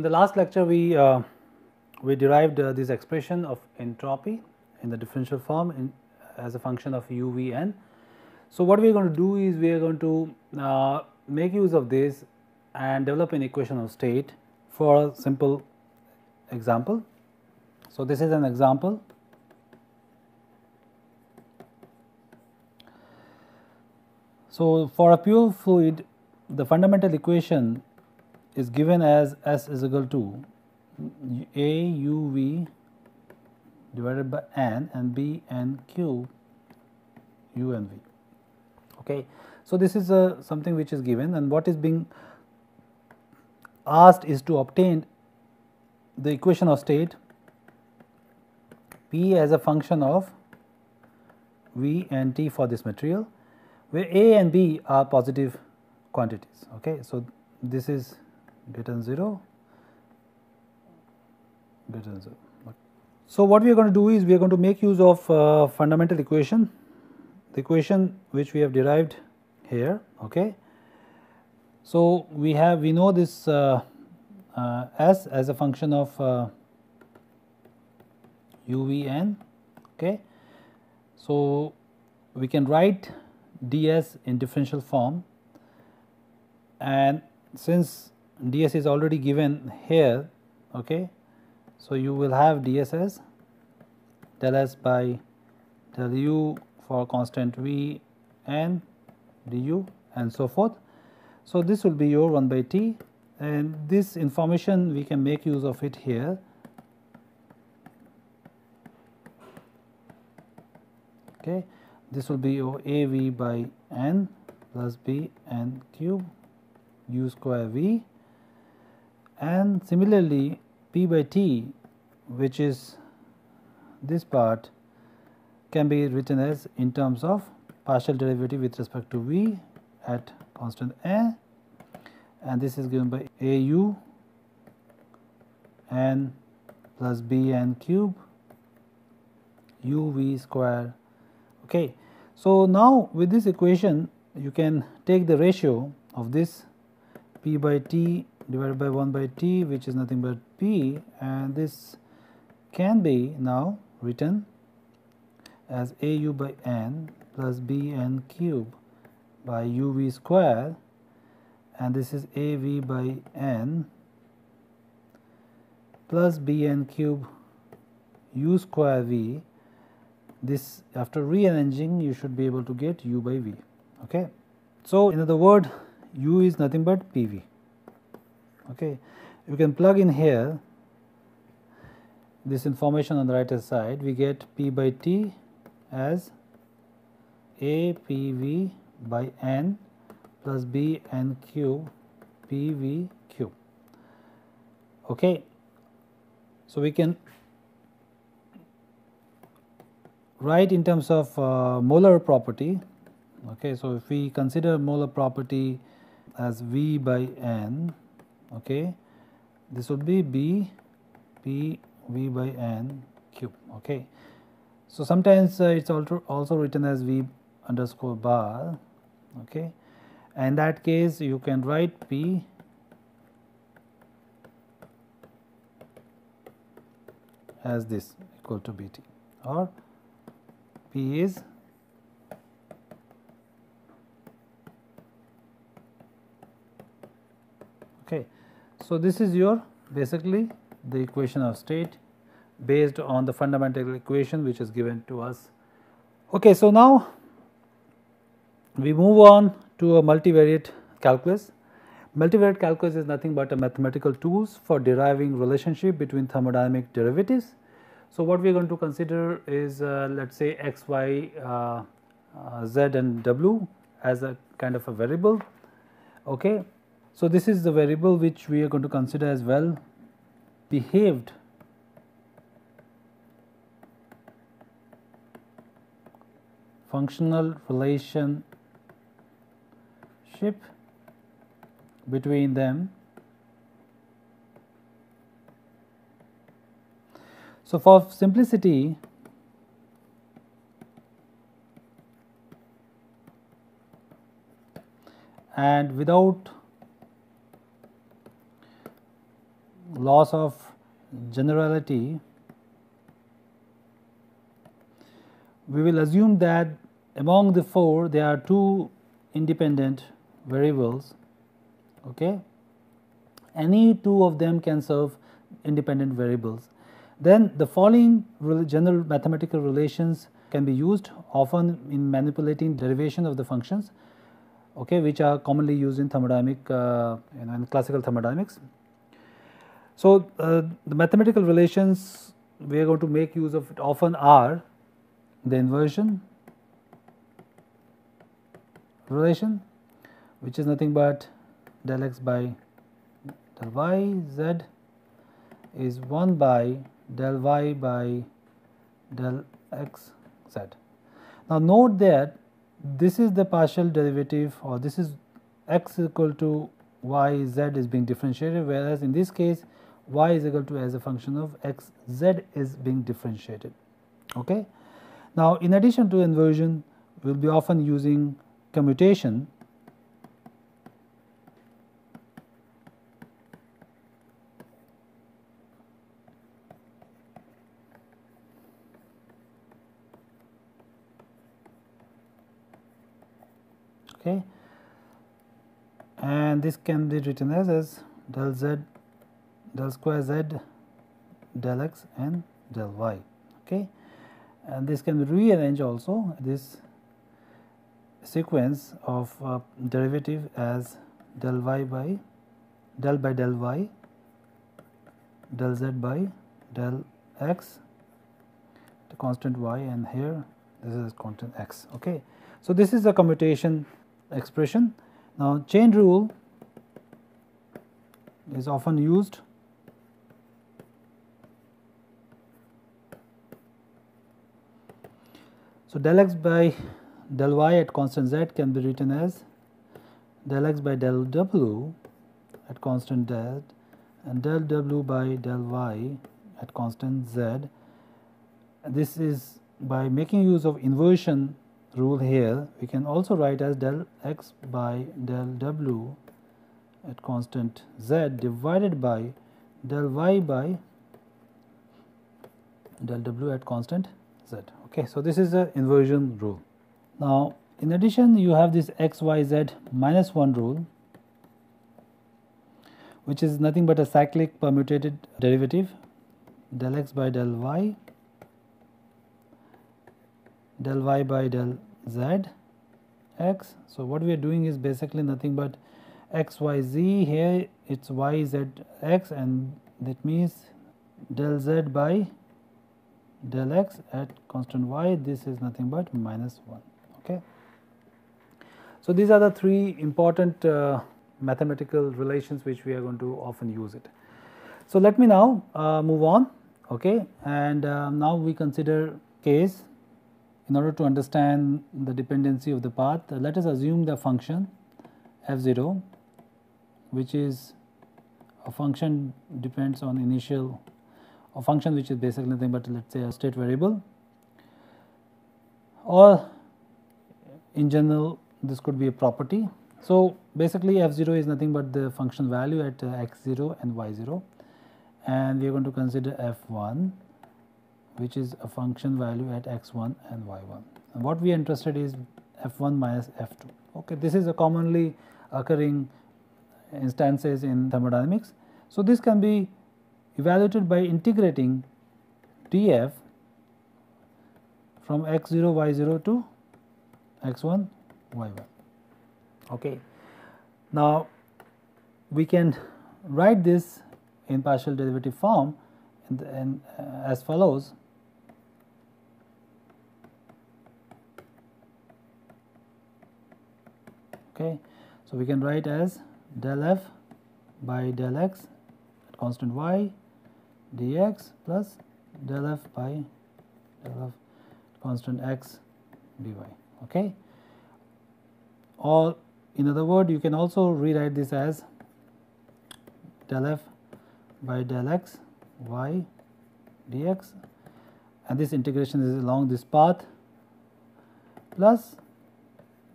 In the last lecture, we derived this expression of entropy in the differential form as a function of u, v, n. So, what we are going to do is we are going to make use of this and develop an equation of state for a simple example. So, this is an example. So, for a pure fluid, the fundamental equation is given as S is equal to A u v divided by n and B n cube u n v. Okay. So, this is something which is given, and what is being asked is to obtain the equation of state P as a function of V and T for this material, where A and B are positive quantities. Okay. So, this is greater than 0, greater than 0. So, what we are going to do is we are going to make use of fundamental equation, the equation which we have derived here. Okay. So, we know this S as a function of u v n. Okay. So, we can write ds in differential form, and since ds is already given here, okay, so you will have ds as del s by del u for constant v n du and so forth. So, this will be your 1 by t, and this information we can make use of it here. Okay. This will be your a v by n plus b n cube u square v, and similarly p by t, which is this part, can be written as in terms of partial derivative with respect to v at constant a, and this is given by a u n plus b n cube u v square. Okay. So, now with this equation you can take the ratio of this p by t divided by 1 by t, which is nothing but p, and this can be now written as a u by n plus b n cube by u v square, and this is a v by n plus b n cube u square v. This, after rearranging, you should be able to get u by v. Okay. So, in other words, u is nothing but p v. Okay. You can plug in here this information on the right hand side. We get p by t as a p v by n plus b n cube p v cube. Okay. So, we can write in terms of molar property. Okay. So, if we consider molar property as v by n, okay, this would be b p v by n cube. Okay. So, sometimes it is also written as v underscore bar. Okay. And in that case you can write p as this equal to bt, or p is okay. So, this is your basically the equation of state based on the fundamental equation which is given to us. Okay. So, now we move on to a multivariate calculus. Multivariate calculus is nothing but a mathematical tools for deriving relationship between thermodynamic derivatives. So, what we are going to consider is let us say x, y, z and w as a kind of a variable. Okay. So, this is the variable which we are going to consider as well behaved functional relationship between them. So, for simplicity, and without loss of generality, we will assume that among the 4 there are 2 independent variables. Okay. Any 2 of them can serve independent variables. Then the following general mathematical relations can be used often in manipulating derivation of the functions, okay, which are commonly used in thermodynamic in classical thermodynamics. So, the mathematical relations we are going to make use of it often are the inversion relation, which is nothing but del x by del y z is 1 by del y by del x z. Now, note that this is the partial derivative, or this is x equal to y z is being differentiated, whereas in this case y is equal to as a function of x z is being differentiated. Okay. Now, in addition to inversion, we will be often using commutation. Okay. And this can be written as del z, del square z, del x and del y. Okay. And this can be rearranged also, this sequence of derivative as del y by del y, del z by del x, the constant y, and here this is constant x. Okay. So, this is a commutation expression. Now, chain rule is often used So, del x by del y at constant z can be written as del x by del w at constant z and del w by del y at constant z. This is by making use of inversion rule here, we can also write as del x by del w at constant z divided by del y by del w at constant z. Okay, so this is the inversion rule. Now, in addition, you have this x y z minus 1 rule, which is nothing but a cyclic permutated derivative, del x by del y by del z x. So, what we are doing is basically nothing but x y z, here it is y z x, and that means del z by del x at constant y, this is nothing but minus 1. Okay. So, these are the 3 important mathematical relations which we are going to often use it. So, let me now move on, okay, and now we consider case. In order to understand the dependency of the path, let us assume the function f0, which is a function depends on initial, a function which is basically nothing but, let us say, a state variable, or in general this could be a property. So, basically f0 is nothing but the function value at x0 and y0, and we are going to consider f1, which is a function value at x1 and y1, and what we are interested is f1 minus f2. Okay, this is a commonly occurring instances in thermodynamics. So, this can be evaluated by integrating df from x0 y0 to x1 y1. Okay. Now, we can write this in partial derivative form and as follows. Okay. So, we can write as del f by del x at constant y dx plus del f by del f constant x dy. Okay. Or in other words, you can also rewrite this as del f by del x y dx, and this integration is along this path, plus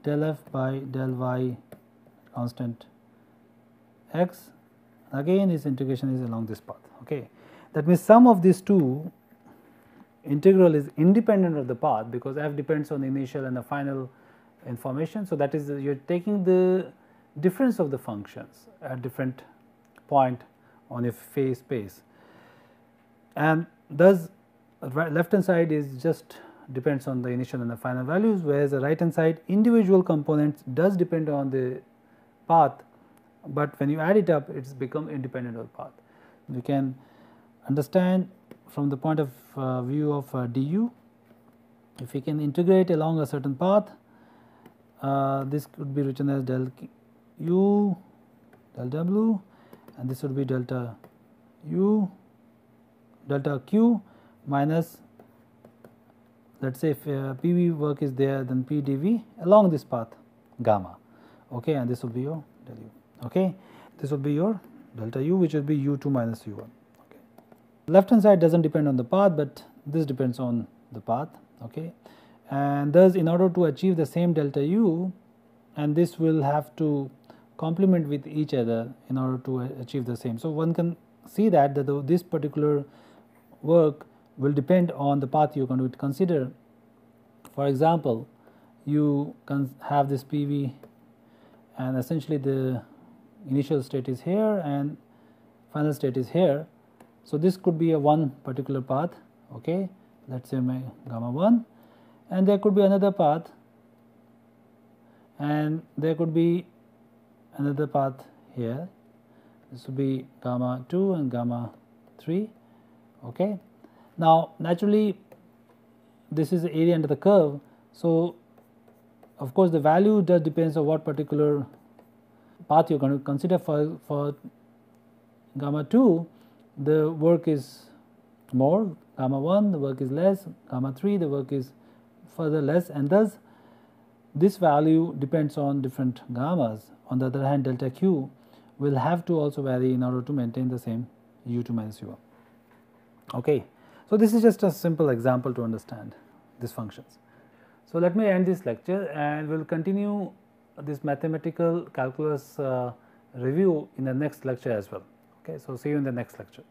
del f by del y constant x again its integration is along this path. Okay. That means sum of these two integral is independent of the path, because f depends on the initial and the final information. So, that is you are taking the difference of the functions at different point on your phase space, and thus left hand side is just depends on the initial and the final values, whereas the right hand side individual components does depend on the path, but when you add it up it has become independent of the path. You can understand from the point of view of du, if we can integrate along a certain path, this could be written as del u del w, and this would be delta u delta q minus, let us say if PV work is there, then P dV along this path gamma, okay, and this will be your del u, okay. This will be your delta u, which will be u2 minus u1. Okay. Left hand side does not depend on the path, but this depends on the path, okay. And thus in order to achieve the same delta u, and this will have to complement with each other in order to achieve the same. So, one can see that this particular work will depend on the path you are going to consider. For example, you can have this PV, and essentially the initial state is here and final state is here. So, this could be a one particular path, okay. Let us say my gamma 1, and there could be another path, and there could be another path here. This would be gamma 2 and gamma 3, okay. Now, naturally this is the area under the curve. So, of course, the value does depends on what particular path you are going to consider. For gamma 2 the work is more, gamma 1 the work is less, gamma 3 the work is further less, and thus this value depends on different gammas. On the other hand, delta q will have to also vary in order to maintain the same u2 minus u1. Okay. So, this is just a simple example to understand these functions. So, let me end this lecture, and we will continue this mathematical calculus review in the next lecture as well. Okay. So, see you in the next lecture.